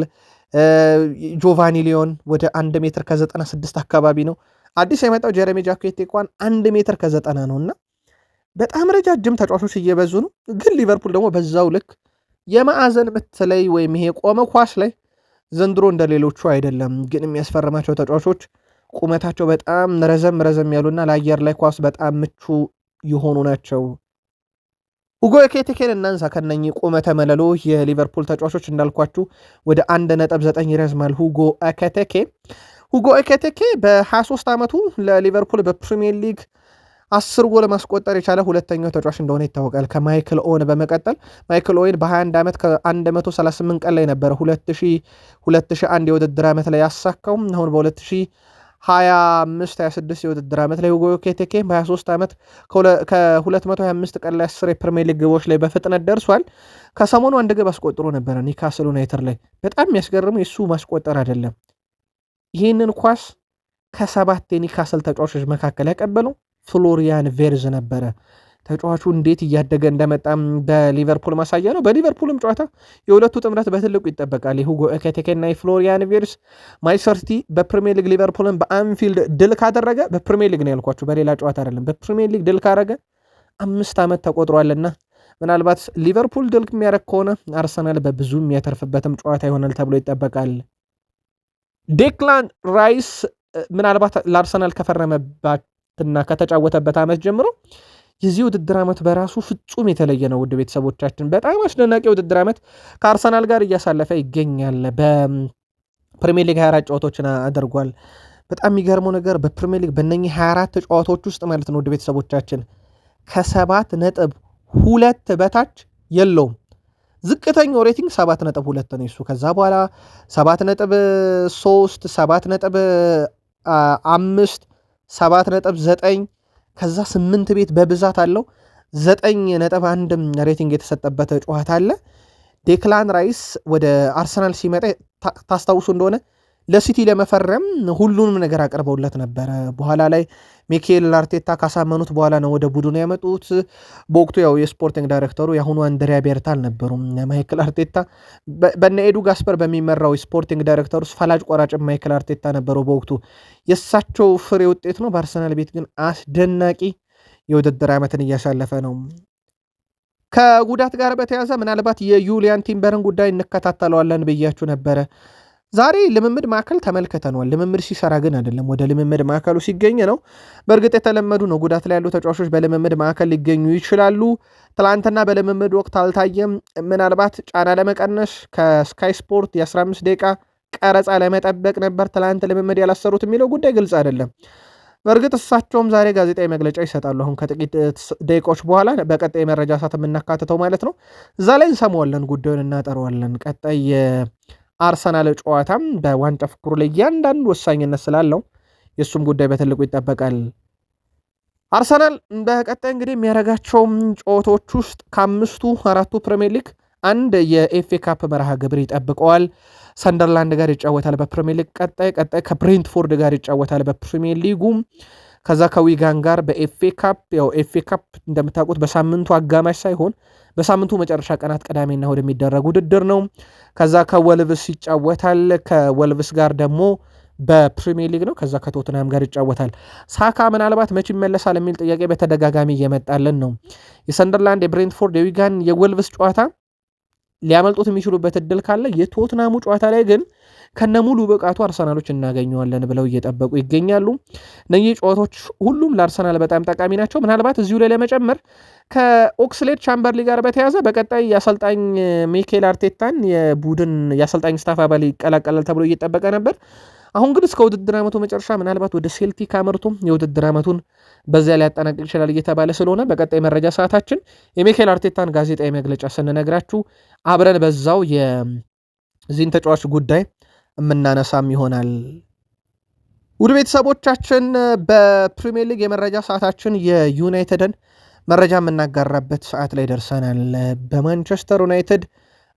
ጆቫኒ ሊዮን ወደ 1 ሜትር ከ96 አካባቢ ነው። አዲስ የመጣው ጀረሚ ጃኬቴ እንኳን 1 ሜትር ከ90 ነው እና በጣም ረጃጅም ተጫዋቾች እየበዙ ነው። ግን ሊቨርፑል ደግሞ በዛው ልክ የማዕዘን ምት ላይ ወይም ይሄ ቆመ ኳስ ላይ ዘንድሮ እንደሌሎቹ አይደለም። ግን የሚያስፈርማቸው ተጫዋቾች ቁመታቸው በጣም ረዘም ያሉና ለአየር ላይ ኳስ በጣም ምቹ የሆኑ ናቸው። ሁጎ ኤኪቲኬን እናንሳ። ከነኚህ ቁመተ መለሎ የሊቨርፑል ተጫዋቾች እንዳልኳችሁ ወደ 1.9 ይረዝማል ሁጎ ኤኪቲኬ በ23 ዓመቱ ለሊቨርፑል በፕሪሚየር ሊግ 10 ጎል ማስቆጠር የቻለ ሁለተኛው ተጫዋች እንደሆነ ይታወቃል። ከማይክል ኦwen በመቀጠል ማይክል ኦwen በ21 ዓመት ከ138 ቀን ላይ ነበረ 2001 የውድድር ዓመት ላይ ያሳካው። አሁን በ2025-26 የውድድር ዓመት ላይ ሁጎ ኤኪቲኬ በ23 ዓመት ከ225 ቀን ላይ 10 የፕሪሚየር ሊግ ግቦች ላይ በፍጥነት ደርሷል። ከሰሞኑ አንድ ግብ አስቆጥሮ ነበረ ኒውካስል ዩናይትድ ላይ። በጣም የሚያስገርመው የሱ ማስቆጠር አይደለም። ይህንን ኳስ ከ7 የኒውካስል ተጫዋቾች መካከል ያቀበለው ፍሎሪያን ቬርዝ ነበረ። ተጫዋቹ እንዴት እያደገ እንደመጣም በሊቨርፑል ማሳያ ነው። በሊቨርፑልም ጨዋታ የሁለቱ ጥምረት በትልቁ ይጠበቃል። የሁጎ ኤኪቲኬ እና የፍሎሪያን ቬርዝ። ማንቸስተር ሲቲ በፕሪሚየር ሊግ ሊቨርፑልን በአንፊልድ ድል ካደረገ፣ በፕሪሚየር ሊግ ነው ያልኳችሁ በሌላ ጨዋታ አይደለም፣ በፕሪሚየር ሊግ ድል ካደረገ 5 ዓመት ተቆጥሯልና ምናልባት ሊቨርፑል ድል የሚያደርግ ከሆነ አርሰናል በብዙ የሚያተርፍበትም ጨዋታ ይሆናል ተብሎ ይጠበቃል። ዴክላን ራይስ ምናልባት ለአርሰናል ከፈረመባትና ከተጫወተበት ዓመት ጀምሮ የዚህ ውድድር ዓመት በራሱ ፍጹም የተለየ ነው። ውድ ቤተሰቦቻችን በጣም አስደናቂ ውድድር ዓመት ከአርሰናል ጋር እያሳለፈ ይገኛል። በፕሪሚየር ሊግ 24 ጨዋታዎችን አድርጓል። በጣም የሚገርመው ነገር በፕሪሚየር ሊግ በእነኚህ 24 ጨዋታዎች ውስጥ ማለት ነው ውድ ቤተሰቦቻችን ከ7.2 በታች የለውም። ዝቅተኛው ሬቲንግ 7.2 ነው እሱ። ከዛ በኋላ 7.3 7.5 7.9 ከዛ 8 ቤት በብዛት አለው። 9.1 ሬቲንግ የተሰጠበት ጨዋታ አለ። ዴክላን ራይስ ወደ አርሰናል ሲመጣ ታስታውሱ እንደሆነ ለሲቲ ለመፈረም ሁሉንም ነገር አቅርበውለት ነበረ። በኋላ ላይ ሚኬል አርቴታ ካሳመኑት በኋላ ነው ወደ ቡድኑ ያመጡት። በወቅቱ ያው የስፖርቲንግ ዳይሬክተሩ የአሁኑ አንድሪያ ቤርታ አልነበሩም። ማይክል አርቴታ በነ ኤዱ ጋስፐር በሚመራው ስፖርቲንግ ዳይሬክተር ውስጥ ፈላጭ ቆራጭ ማይክል አርቴታ ነበረው በወቅቱ። የእሳቸው ፍሬ ውጤት ነው። በአርሰናል ቤት ግን አስደናቂ የውድድር ዓመትን እያሳለፈ ነው። ከጉዳት ጋር በተያዘ ምናልባት የዩሊያን ቲምበርን ጉዳይ እንከታተለዋለን ብያችሁ ነበረ። ዛሬ ልምምድ ማዕከል ተመልክተነዋል። ልምምድ ሲሰራ ግን አይደለም፣ ወደ ልምምድ ማዕከሉ ሲገኝ ነው። በእርግጥ የተለመዱ ነው። ጉዳት ላይ ያሉ ተጫዋቾች በልምምድ ማዕከል ሊገኙ ይችላሉ። ትላንትና በልምምድ ወቅት አልታየም። ምናልባት ጫና ለመቀነስ ከስካይ ስፖርት የ15 ደቂቃ ቀረጻ ለመጠበቅ ነበር ትላንት ልምምድ ያላሰሩት የሚለው ጉዳይ ግልጽ አይደለም። በእርግጥ እሳቸውም ዛሬ ጋዜጣዊ መግለጫ ይሰጣሉ። አሁን ከጥቂት ደቂቃዎች በኋላ በቀጣይ መረጃ ሰዓት የምናካትተው ማለት ነው። እዛ ላይ እንሰማዋለን፣ ጉዳዩን እናጠረዋለን። ቀጣይ አርሰናል ጨዋታም በዋንጫ ፍክሩ ላይ እያንዳንዱ ወሳኝነት ስላለው የእሱም ጉዳይ በትልቁ ይጠበቃል። አርሰናል በቀጣይ እንግዲህ የሚያደርጋቸውም ጨዋታዎች ውስጥ ከ5ቱ 4ቱ ፕሪሚየር ሊግ አንድ የኤፍኤ ካፕ መርሃ ግብር ይጠብቀዋል። ሰንደርላንድ ጋር ይጫወታል በፕሪሚየር ሊግ ቀጣይ ከብሬንትፎርድ ጋር ይጫወታል በፕሪሚየር ሊጉ። ከዛ ከዊጋን ጋር በኤፍኤ ካፕ ያው ኤፍኤ ካፕ እንደምታውቁት በሳምንቱ አጋማሽ ሳይሆን በሳምንቱ መጨረሻ ቀናት ቅዳሜና እሁድ የሚደረግ ውድድር ነው። ከዛ ከወልቭስ ይጫወታል። ከወልቭስ ጋር ደግሞ በፕሪሚየር ሊግ ነው። ከዛ ከቶትናም ጋር ይጫወታል። ሳካ ምናልባት መቼ ይመለሳል የሚል ጥያቄ በተደጋጋሚ እየመጣልን ነው። የሰንደርላንድ፣ የብሬንትፎርድ፣ የዊጋን፣ የወልቭስ ጨዋታ ሊያመልጡት የሚችሉበት እድል ካለ የቶትናሙ ጨዋታ ላይ ግን ከነሙሉ ብቃቱ አርሰናሎች እናገኘዋለን ብለው እየጠበቁ ይገኛሉ። እነዚህ ጨዋታዎች ሁሉም ለአርሰናል በጣም ጠቃሚ ናቸው። ምናልባት እዚሁ ላይ ለመጨመር ከኦክስሌድ ቻምበርሊ ጋር በተያዘ በቀጣይ የአሰልጣኝ ሚኬል አርቴታን የቡድን የአሰልጣኝ ስታፍ አባል ይቀላቀላል ተብሎ እየጠበቀ ነበር። አሁን ግን እስከ ውድድር ዓመቱ መጨረሻ ምናልባት ወደ ሴልቲክ አመርቶ የውድድር ዓመቱን በዚያ ሊያጠናቅቅ ይችላል እየተባለ ስለሆነ በቀጣይ መረጃ ሰዓታችን የሚኬል አርቴታን ጋዜጣዊ መግለጫ ስንነግራችሁ አብረን በዛው የዚህን ተጫዋች ጉዳይ የምናነሳም ይሆናል። ውድ ቤተሰቦቻችን በፕሪሚየር ሊግ የመረጃ ሰዓታችን የዩናይትድን መረጃ የምናጋራበት ሰዓት ላይ ደርሰናል። በማንቸስተር ዩናይትድ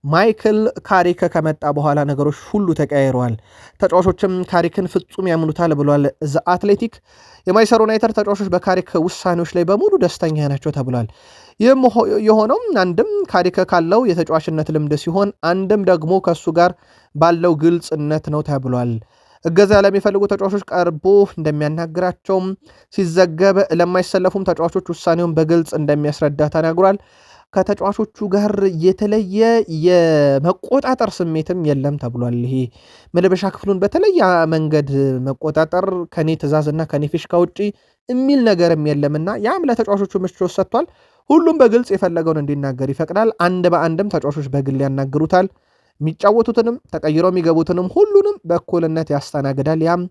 ማይክል ካሪክ ከመጣ በኋላ ነገሮች ሁሉ ተቀያይረዋል። ተጫዋቾችም ካሪክን ፍጹም ያምኑታል ብሏል ዘ አትሌቲክ። የማንቸስተር ዩናይትድ ተጫዋቾች በካሪክ ውሳኔዎች ላይ በሙሉ ደስተኛ ናቸው ተብሏል። ይህም የሆነው አንድም ካሪክ ካለው የተጫዋችነት ልምድ ሲሆን አንድም ደግሞ ከእሱ ጋር ባለው ግልጽነት ነው ተብሏል። እገዛ ለሚፈልጉ ተጫዋቾች ቀርቦ እንደሚያናግራቸውም ሲዘገብ ለማይሰለፉም ተጫዋቾች ውሳኔውን በግልጽ እንደሚያስረዳ ተናግሯል። ከተጫዋቾቹ ጋር የተለየ የመቆጣጠር ስሜትም የለም ተብሏል። ይሄ መልበሻ ክፍሉን በተለየ መንገድ መቆጣጠር ከኔ ትዕዛዝና ከኔ ፊሽካ ውጪ የሚል ነገርም የለምና ያም ለተጫዋቾቹ ምቾት ሰጥቷል። ሁሉም በግልጽ የፈለገውን እንዲናገር ይፈቅዳል። አንድ በአንድም ተጫዋቾች በግል ያናግሩታል። የሚጫወቱትንም ተቀይረው የሚገቡትንም ሁሉንም በእኩልነት ያስተናግዳል። ያም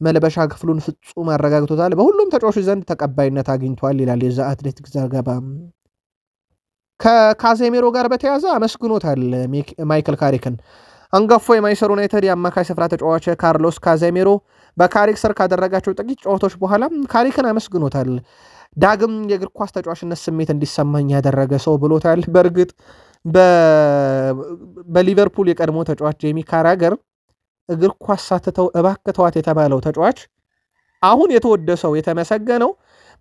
መልበሻ ክፍሉን ፍጹም አረጋግቶታል። በሁሉም ተጫዋቾች ዘንድ ተቀባይነት አግኝቷል ይላል የዛ አትሌቲክ ዘገባ። ከካዜሜሮ ጋር በተያዘ አመስግኖታል ማይክል ካሪክን። አንጋፋው የማንቸስተር ዩናይትድ የአማካይ ስፍራ ተጫዋች ካርሎስ ካዜሜሮ በካሪክ ስር ካደረጋቸው ጥቂት ጨዋታዎች በኋላ ካሪክን አመስግኖታል። ዳግም የእግር ኳስ ተጫዋችነት ስሜት እንዲሰማኝ ያደረገ ሰው ብሎታል። በእርግጥ በሊቨርፑል የቀድሞ ተጫዋች ጄሚ ካራገር እግር ኳስ ሳትተው እባክተዋት የተባለው ተጫዋች አሁን የተወደሰው የተመሰገነው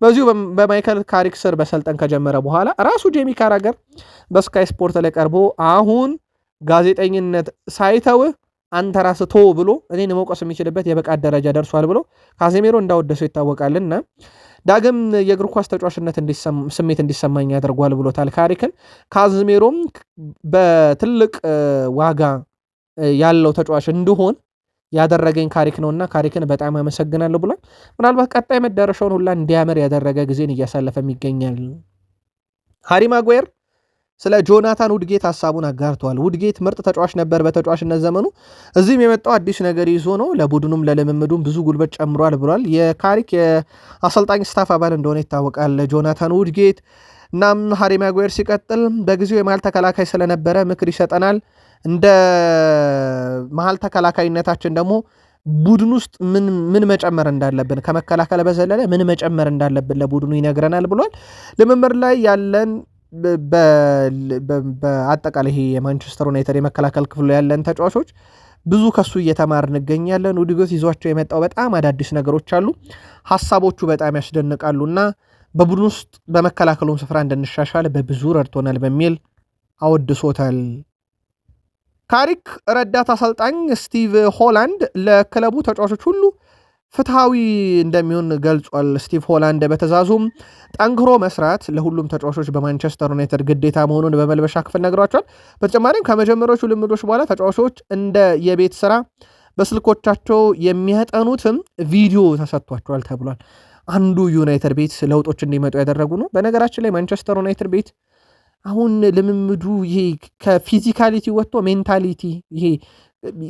በዚሁ በማይክል ካሪክ ስር በሰልጠን ከጀመረ በኋላ ራሱ ጄሚ ካራገር በስካይ ስፖርት ላይ ቀርቦ አሁን ጋዜጠኝነት ሳይተውህ አንተ ራስህ ቶ ብሎ እኔን መውቀስ የሚችልበት የብቃት ደረጃ ደርሷል ብሎ ካዜሜሮ እንዳወደሰው ይታወቃልና ዳግም የእግር ኳስ ተጫዋችነት ስሜት እንዲሰማኝ ያደርጓል ብሎታል ካሪክን። ካዜሜሮም በትልቅ ዋጋ ያለው ተጫዋች እንድሆን ያደረገኝ ካሪክ ነውና ካሪክን በጣም አመሰግናለሁ ብሏል። ምናልባት ቀጣይ መዳረሻውን ሁላ እንዲያምር ያደረገ ጊዜን እያሳለፈም ይገኛል። ሃሪ ማጓየር ስለ ጆናታን ውድጌት ሀሳቡን አጋርተዋል። ውድጌት ምርጥ ተጫዋች ነበር በተጫዋችነት ዘመኑ፣ እዚህም የመጣው አዲስ ነገር ይዞ ነው፣ ለቡድኑም ለልምምዱም ብዙ ጉልበት ጨምሯል ብሏል። የካሪክ የአሰልጣኝ ስታፍ አባል እንደሆነ ይታወቃል ጆናታን ውድጌት። እናም ሃሪ ማጓየር ሲቀጥል በጊዜው የመሃል ተከላካይ ስለነበረ ምክር ይሰጠናል። እንደ መሃል ተከላካይነታችን ደግሞ ቡድን ውስጥ ምን መጨመር እንዳለብን ከመከላከል በዘለለ ምን መጨመር እንዳለብን ለቡድኑ ይነግረናል ብሏል። ልምምድ ላይ ያለን በአጠቃላይ ይሄ የማንቸስተር ዩናይትድ የመከላከል ክፍሉ ያለን ተጫዋቾች ብዙ ከሱ እየተማር እንገኛለን። ውድገት ይዟቸው የመጣው በጣም አዳዲስ ነገሮች አሉ። ሀሳቦቹ በጣም ያስደንቃሉና በቡድን ውስጥ በመከላከሉን ስፍራ እንድንሻሻል በብዙ ረድቶናል በሚል አወድሶታል። ካሪክ ረዳት አሰልጣኝ ስቲቭ ሆላንድ ለክለቡ ተጫዋቾች ሁሉ ፍትሃዊ እንደሚሆን ገልጿል። ስቲቭ ሆላንድ በተዛዙም ጠንክሮ መስራት ለሁሉም ተጫዋቾች በማንቸስተር ዩናይትድ ግዴታ መሆኑን በመልበሻ ክፍል ነግሯቸዋል። በተጨማሪም ከመጀመሪያዎቹ ልምዶች በኋላ ተጫዋቾች እንደ የቤት ስራ በስልኮቻቸው የሚያጠኑትም ቪዲዮ ተሰጥቷቸዋል ተብሏል። አንዱ ዩናይትድ ቤት ለውጦች እንዲመጡ ያደረጉ ነው። በነገራችን ላይ ማንቸስተር ዩናይትድ ቤት አሁን ልምምዱ ይሄ ከፊዚካሊቲ ወጥቶ ሜንታሊቲ ይሄ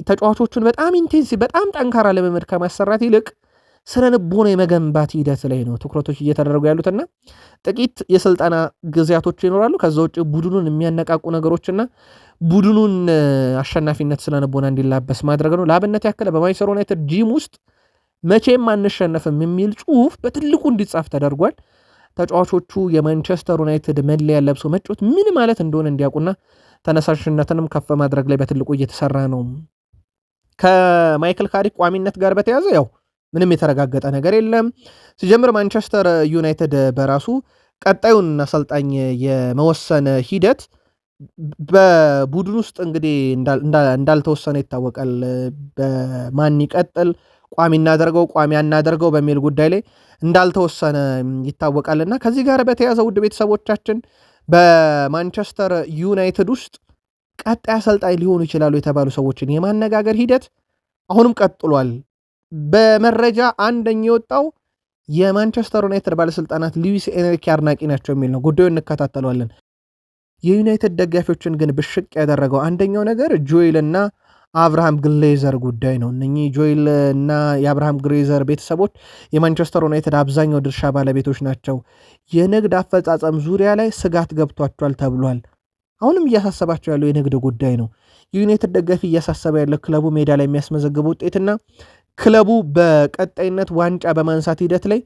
ተጫዋቾቹን በጣም ኢንቴንሲቭ በጣም ጠንካራ ልምምድ ከማሰራት ይልቅ ስነ ልቦና የመገንባት ሂደት ላይ ነው ትኩረቶች እየተደረጉ ያሉትና ጥቂት የስልጠና ጊዜያቶች ይኖራሉ። ከዛ ውጭ ቡድኑን የሚያነቃቁ ነገሮችና ቡድኑን አሸናፊነት ስነ ልቦና እንዲላበስ ማድረግ ነው። ለአብነት ያክል በማንቸስተር ዩናይትድ ጂም ውስጥ መቼም አንሸነፍም የሚል ጽሁፍ በትልቁ እንዲጻፍ ተደርጓል። ተጫዋቾቹ የማንቸስተር ዩናይትድ መለያ ለብሶ መጫወት ምን ማለት እንደሆነ እንዲያውቁና ተነሳሽነትንም ከፍ ማድረግ ላይ በትልቁ እየተሰራ ነው። ከማይክል ካሪክ ቋሚነት ጋር በተያዘ ያው ምንም የተረጋገጠ ነገር የለም። ሲጀምር ማንቸስተር ዩናይትድ በራሱ ቀጣዩን አሰልጣኝ የመወሰን ሂደት በቡድን ውስጥ እንግዲህ እንዳልተወሰነ ይታወቃል። በማን ይቀጥል ቋሚ እናደርገው ቋሚ አናደርገው በሚል ጉዳይ ላይ እንዳልተወሰነ ይታወቃልና ከዚህ ጋር በተያያዘ ውድ ቤተሰቦቻችን በማንቸስተር ዩናይትድ ውስጥ ቀጣይ አሰልጣኝ ሊሆኑ ይችላሉ የተባሉ ሰዎችን የማነጋገር ሂደት አሁንም ቀጥሏል። በመረጃ አንደኛ የወጣው የማንቸስተር ዩናይትድ ባለስልጣናት ሉዊስ ኤንሪኬ አድናቂ ናቸው የሚል ነው። ጉዳዩን እንከታተለዋለን። የዩናይትድ ደጋፊዎችን ግን ብሽቅ ያደረገው አንደኛው ነገር ጆኤል እና አብርሃም ግሌዘር ጉዳይ ነው። እነኚህ ጆኤል እና የአብርሃም ግሌዘር ቤተሰቦች የማንቸስተር ዩናይትድ አብዛኛው ድርሻ ባለቤቶች ናቸው። የንግድ አፈጻጸም ዙሪያ ላይ ስጋት ገብቷቸዋል ተብሏል። አሁንም እያሳሰባቸው ያለው የንግድ ጉዳይ ነው። የዩናይትድ ደጋፊ እያሳሰበ ያለው ክለቡ ሜዳ ላይ የሚያስመዘግበው ውጤትና ክለቡ በቀጣይነት ዋንጫ በማንሳት ሂደት ላይ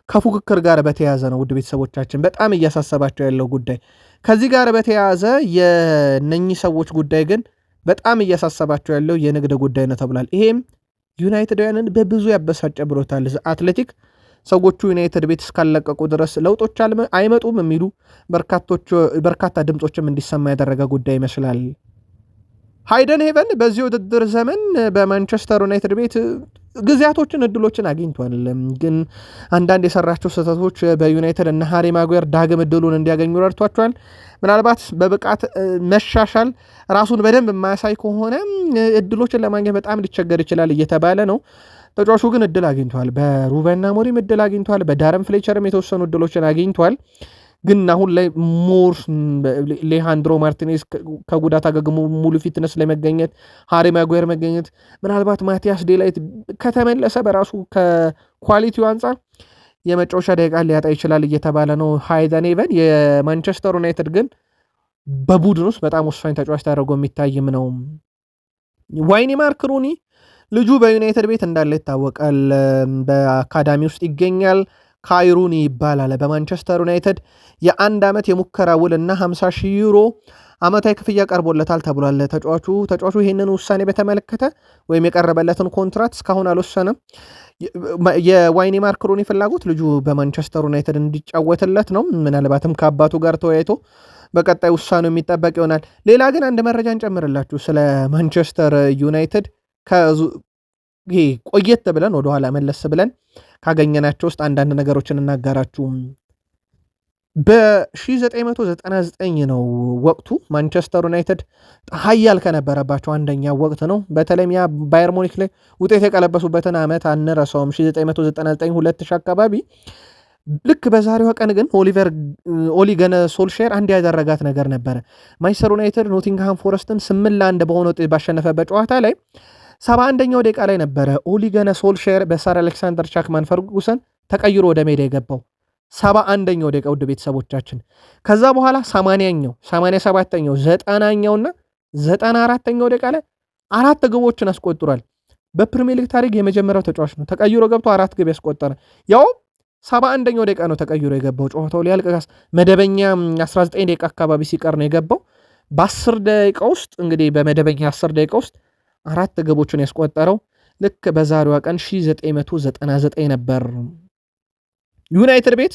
ከፉክክር ጋር በተያያዘ ነው። ውድ ቤተሰቦቻችን በጣም እያሳሰባቸው ያለው ጉዳይ ከዚህ ጋር በተያያዘ የነኚህ ሰዎች ጉዳይ ግን በጣም እያሳሰባቸው ያለው የንግድ ጉዳይ ነው ተብሏል። ይሄም ዩናይትዳውያንን በብዙ ያበሳጨ ብሎታል አትሌቲክ። ሰዎቹ ዩናይትድ ቤት እስካለቀቁ ድረስ ለውጦች አይመጡም የሚሉ በርካታ ድምፆችም እንዲሰማ ያደረገ ጉዳይ ይመስላል። ሃይደን ሄቨን በዚህ ውድድር ዘመን በማንቸስተር ዩናይትድ ቤት ጊዜያቶችን እድሎችን አግኝቷል። ግን አንዳንድ የሰራቸው ስህተቶች በዩናይትድ እና ሃሪ ማጓየር ዳግም እድሉን እንዲያገኙ ረድቷቸዋል። ምናልባት በብቃት መሻሻል ራሱን በደንብ የማያሳይ ከሆነ እድሎችን ለማግኘት በጣም ሊቸገር ይችላል እየተባለ ነው። ተጫዋቹ ግን እድል አግኝቷል። በሩበን አሞሪም እድል አግኝቷል። በዳረን ፍሌቸርም የተወሰኑ እድሎችን አግኝቷል። ግን አሁን ላይ ሞር ሌሃንድሮ ማርቲኔዝ ከጉዳት አገግሞ ሙሉ ፊትነስ ላይ መገኘት፣ ሃሪ ማጓየር መገኘት፣ ምናልባት ማቲያስ ዴላይት ከተመለሰ በራሱ ከኳሊቲው አንጻር የመጫወቻ ደቂቃ ሊያጣ ይችላል እየተባለ ነው። ሃይደን ሄቨን የማንቸስተር ዩናይትድ ግን በቡድን ውስጥ በጣም ወሳኝ ተጫዋች ተደርጎ የሚታይም ነው። ዋይኒ ማርክ ሩኒ ልጁ በዩናይትድ ቤት እንዳለ ይታወቃል። በአካዳሚ ውስጥ ይገኛል። ካይሩኒ ይባላል። በማንቸስተር ዩናይትድ የ1 ዓመት የሙከራ ውል እና 50,000 ዩሮ ዓመታዊ ክፍያ ቀርቦለታል ተብሏል። ተጫዋቹ ይህንን ውሳኔ በተመለከተ ወይም የቀረበለትን ኮንትራት እስካሁን አልወሰንም። የዋይኒ ማርክ ሩኒ ፍላጎት ልጁ በማንቸስተር ዩናይትድ እንዲጫወትለት ነው። ምናልባትም ከአባቱ ጋር ተወያይቶ በቀጣይ ውሳኔው የሚጠበቅ ይሆናል። ሌላ ግን አንድ መረጃ እንጨምርላችሁ ስለ ማንቸስተር ዩናይትድ ቆየት ብለን ወደኋላ መለስ ብለን ካገኘናቸው ውስጥ አንዳንድ ነገሮችን እናጋራችሁ። በ1999 ነው ወቅቱ ማንቸስተር ዩናይትድ ሀያል ከነበረባቸው አንደኛ ወቅት ነው። በተለይም ያ ባየር ሙኒክ ላይ ውጤት የቀለበሱበትን ዓመት አንረሳውም። 1999-2000 አካባቢ ልክ በዛሬዋ ቀን ግን ኦሊ ገነ ሶልሼር አንድ ያደረጋት ነገር ነበረ። ማንቸስተር ዩናይትድ ኖቲንግሃም ፎረስትን 8-1 በሆነ ውጤት ባሸነፈበት ጨዋታ ላይ 71ኛው ደቂቃ ላይ ነበረ ኦሊ ገነ ሶልሼር በሰር አሌክሳንደር ቻክማን ፈርጉሰን ተቀይሮ ወደ ሜዳ የገባው 71ኛው ደቂቃ። ውድ ቤተሰቦቻችን ከዛ በኋላ 80ኛው 87ኛው 90ኛውና 94ኛው ደቂቃ ላይ 4 ግቦችን አስቆጥሯል። በፕሪሚየር ሊግ ታሪክ የመጀመሪያው ተጫዋች ነው ተቀይሮ ገብቶ 4 ግብ ያስቆጠረ። ያው 71ኛው ደቂቃ ነው ተቀይሮ የገባው። ጨዋታው ሊያልቅ መደበኛ 19 ደቂቃ አካባቢ ሲቀር ነው የገባው። በ10 ደቂቃ ውስጥ እንግዲህ በመደበኛ 10 ደቂቃ ውስጥ 4 ግቦችን ያስቆጠረው ልክ በዛሬዋ ቀን 1999 ነበር። ዩናይትድ ቤት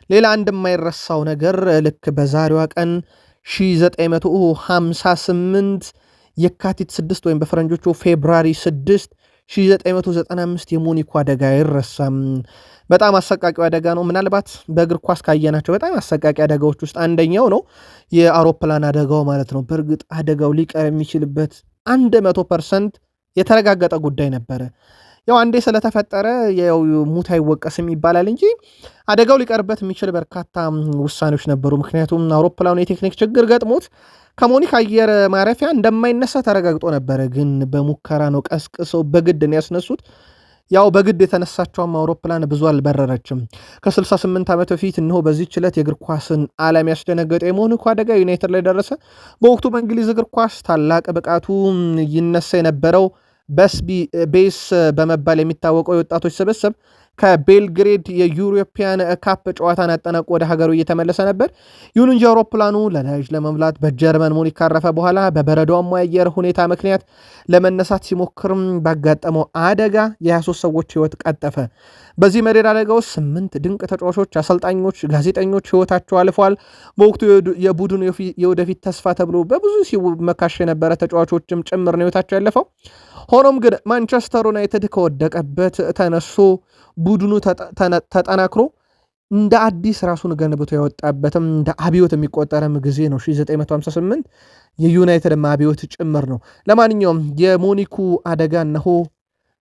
ሌላ አንድ የማይረሳው ነገር ልክ በዛሬዋ ቀን 1958 የካቲት 6 ወይም በፈረንጆቹ ፌብራሪ 6 1995 የሙኒኩ አደጋ አይረሳም። በጣም አሰቃቂው አደጋ ነው። ምናልባት በእግር ኳስ ካየናቸው በጣም አሰቃቂ አደጋዎች ውስጥ አንደኛው ነው የአውሮፕላን አደጋው ማለት ነው። በእርግጥ አደጋው ሊቀር የሚችልበት 100% የተረጋገጠ ጉዳይ ነበረ። ያው አንዴ ስለተፈጠረ ያው ሙት አይወቀስም ይባላል እንጂ አደጋው ሊቀርበት የሚችል በርካታ ውሳኔዎች ነበሩ። ምክንያቱም አውሮፕላኑ የቴክኒክ ችግር ገጥሞት ከሙኒክ አየር ማረፊያ እንደማይነሳ ተረጋግጦ ነበረ። ግን በሙከራ ነው ቀስቅሰው በግድ ነው ያስነሱት። ያው በግድ የተነሳቸውም አውሮፕላን ብዙ አልበረረችም። ከ68 ዓመት በፊት እነሆ በዚህች ዕለት የእግር ኳስን ዓለም ያስደነገጠ የሙኒኩ አደጋ ዩናይትድ ላይ ደረሰ። በወቅቱ በእንግሊዝ እግር ኳስ ታላቅ ብቃቱ ይነሳ የነበረው ቤስ በመባል የሚታወቀው የወጣቶች ስብስብ ከቤልግሬድ የዩሮፒያን ካፕ ጨዋታን አጠናቆ ወደ ሀገሩ እየተመለሰ ነበር። ይሁን እንጂ አውሮፕላኑ ለነዳጅ ለመሙላት በጀርመን ሙኒክ ካረፈ በኋላ በበረዷማ የአየር ሁኔታ ምክንያት ለመነሳት ሲሞክርም ባጋጠመው አደጋ የ23 ሰዎች ሕይወት ቀጠፈ። በዚህ መሬት አደጋ ውስጥ 8 ድንቅ ተጫዋቾች፣ አሰልጣኞች፣ ጋዜጠኞች ሕይወታቸው አልፏል። በወቅቱ የቡድኑ የወደፊት ተስፋ ተብሎ በብዙ ሲመካሽ የነበረ ተጫዋቾችም ጭምር ነው ሕይወታቸው ያለፈው። ሆኖም ግን ማንቸስተር ዩናይትድ ከወደቀበት ተነሶ ቡድኑ ተጠናክሮ እንደ አዲስ ራሱን ገንብቶ ያወጣበትም እንደ አብዮት የሚቆጠረም ጊዜ ነው። 1958 የዩናይትድ አብዮት ጭምር ነው። ለማንኛውም የሙኒኩ አደጋ እነሆ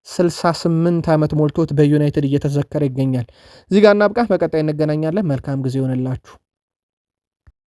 68 ዓመት ሞልቶት በዩናይትድ እየተዘከረ ይገኛል። እዚህ ጋር እናብቃ። በቀጣይ እንገናኛለን። መልካም ጊዜ ይሆንላችሁ።